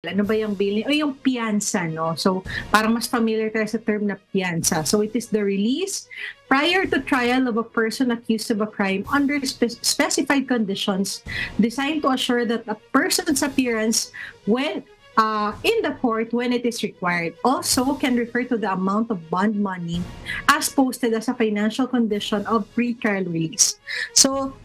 Ano ba yung bail? O yung piyansa, no? So, parang mas familiar tayo sa term na piyansa. So, it is the release prior to trial of a person accused of a crime under specified conditions designed to assure that a person's appearance when in the court when it is required. Also can refer to the amount of bond money as posted as a financial condition of pre-trial release. So,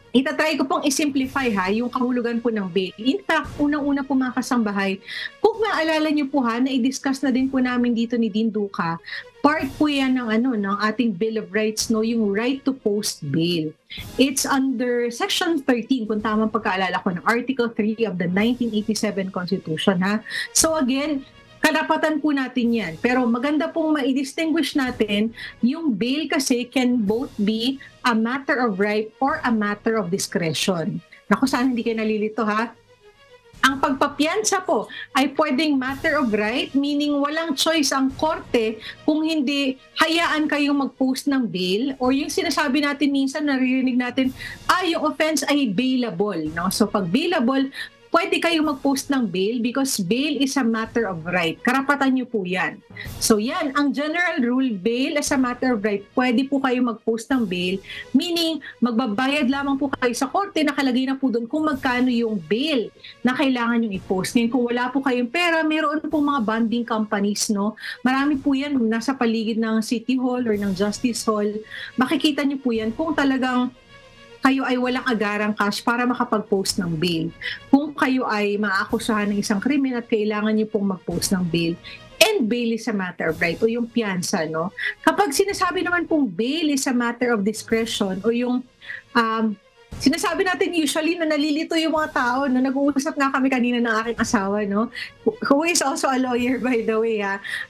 itatry ko pong i-simplify yung kahulugan po ng bail. In fact, unang-una po mga kasambahay, kung maalala niyo po na i-discuss na din po namin dito ni Dean Duca, part po yan ng ating Bill of Rights, no, yung right to post bail. It's under Section 13, kung tamang pagkaalala ko, ng Article 3 of the 1987 Constitution. So again, karapatan po natin yan. Pero maganda pong ma-distinguish natin, yung bail kasi can both be a matter of right or a matter of discretion. Naku, sana hindi kayo nalilito Ang pagpapiyansa po ay pwedeng matter of right, meaning walang choice ang korte kung hindi hayaan kayong mag-post ng bail, or yung sinasabi natin minsan, naririnig natin, yung offense ay bailable. No? So pag bailable, pwede kayong mag-post ng bail because bail is a matter of right. Karapatan nyo po yan. So yan, ang general rule, bail as a matter of right, pwede po kayong mag-post ng bail, meaning magbabayad lamang po kayo sa korte, nakalagay na po doon kung magkano yung bail na kailangan yung i-post. Ngayon, kung wala po kayong pera, meron po mga bonding companies, no? Marami po yan, nasa paligid ng City Hall or ng Justice Hall. Makikita nyo po yan kung talagang kayo ay walang agarang cash para makapag-post ng bail. Kung kayo ay maakusahan ng isang krimen at kailangan niyo pong mag-post ng bail, and bail is a matter of right, o yung piyansa, no? Kapag sinasabi naman pong bail is a matter of discretion, o yung sinasabi natin usually na nalilito yung mga tao, no? Nag-uusap nga kami kanina ng aking asawa, no? Who is also a lawyer, by the way,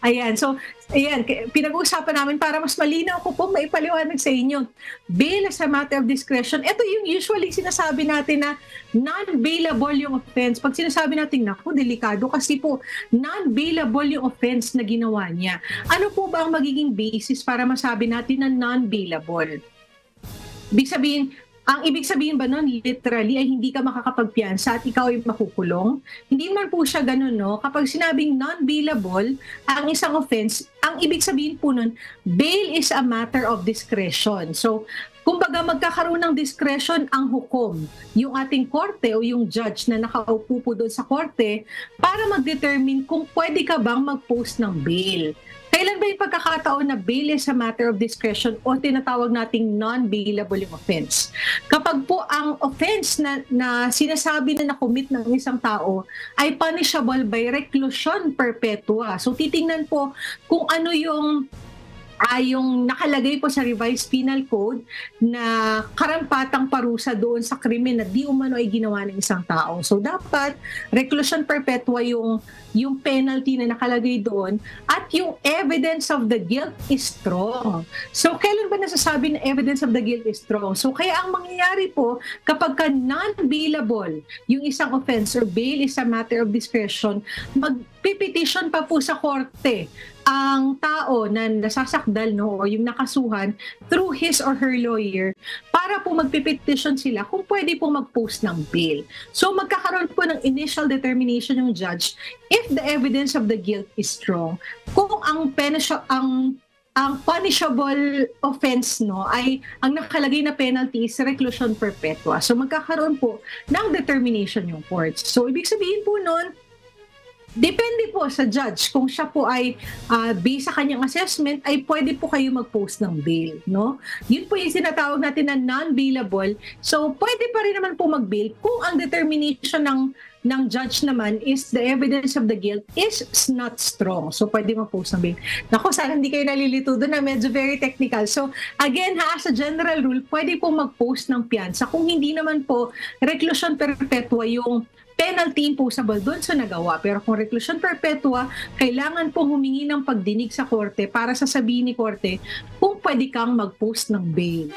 Ayan, so, ayan, pinag-uusapan namin para mas malinaw ko po maipaliwanag sa inyo. Bail as a matter of discretion, ito yung usually sinasabi natin na non-bailable yung offense. Pag sinasabi natin, naku, delikado kasi po, non-bailable yung offense na ginawa niya. Ano po ba ang magiging basis para masabi natin na non-bailable? Ang ibig sabihin ba nun, literally, ay hindi ka makakapagpiyansa at ikaw ay makukulong? Hindi man po siya ganun, no? Kapag sinabing non-bailable ang isang offense, ang ibig sabihin po nun, bail is a matter of discretion. So, kumbaga magkakaroon ng discretion ang hukom, yung ating korte o yung judge na nakaupo po doon sa korte para mag-determine kung pwede ka bang mag-post ng bail. Kailan ba yung pagkakataon na bail is a matter of discretion o tinatawag nating non-bailable yung offense? Kapag po ang offense na sinasabi na nakomit ng isang tao ay punishable by reclusion perpetua. So titingnan po kung ano yung nakalagay po sa Revised Penal Code na karampatang parusa doon sa krimen na di umano ay ginawa ng isang tao. So dapat reclusion perpetua yung penalty na nakalagay doon at yung evidence of the guilt is strong. So kailan ba nasasabi na evidence of the guilt is strong? So kaya ang mangyayari po kapag ka non-bailable yung isang offense or bail is a matter of discretion, magpipetition pa po sa korte ang tao na nasasakdal, no, o yung nakasuhan through his or her lawyer para po magpipetition sila kung pwede po mag-post ng bail. So magkakaroon po ng initial determination yung judge if the evidence of the guilt is strong. Kung ang punishable offense, no, ay ang nakalagay na penalty is reclusion perpetua. So magkakaroon po ng determination yung courts. So ibig sabihin po nun, depende po sa judge kung siya po ay based sa kanyang assessment ay pwede po kayo mag-post ng bail, no? Yun po yung sinatawag natin na non-bailable. So pwede pa rin naman po mag-bail kung ang determination ng judge naman is the evidence of the guilt is not strong. So pwede mag-post ng bail. Naku, sana hindi kayo nalilito doon na medyo very technical. So again, as a general rule, pwede po mag-post ng piyansa. Kung hindi naman po reclusion perpetua yung penalty imposable doon sa nagawa. Pero kung reclusion perpetua, kailangan pong humingi ng pagdinig sa korte para sasabihin ni korte kung pwede kang mag-post ng bail.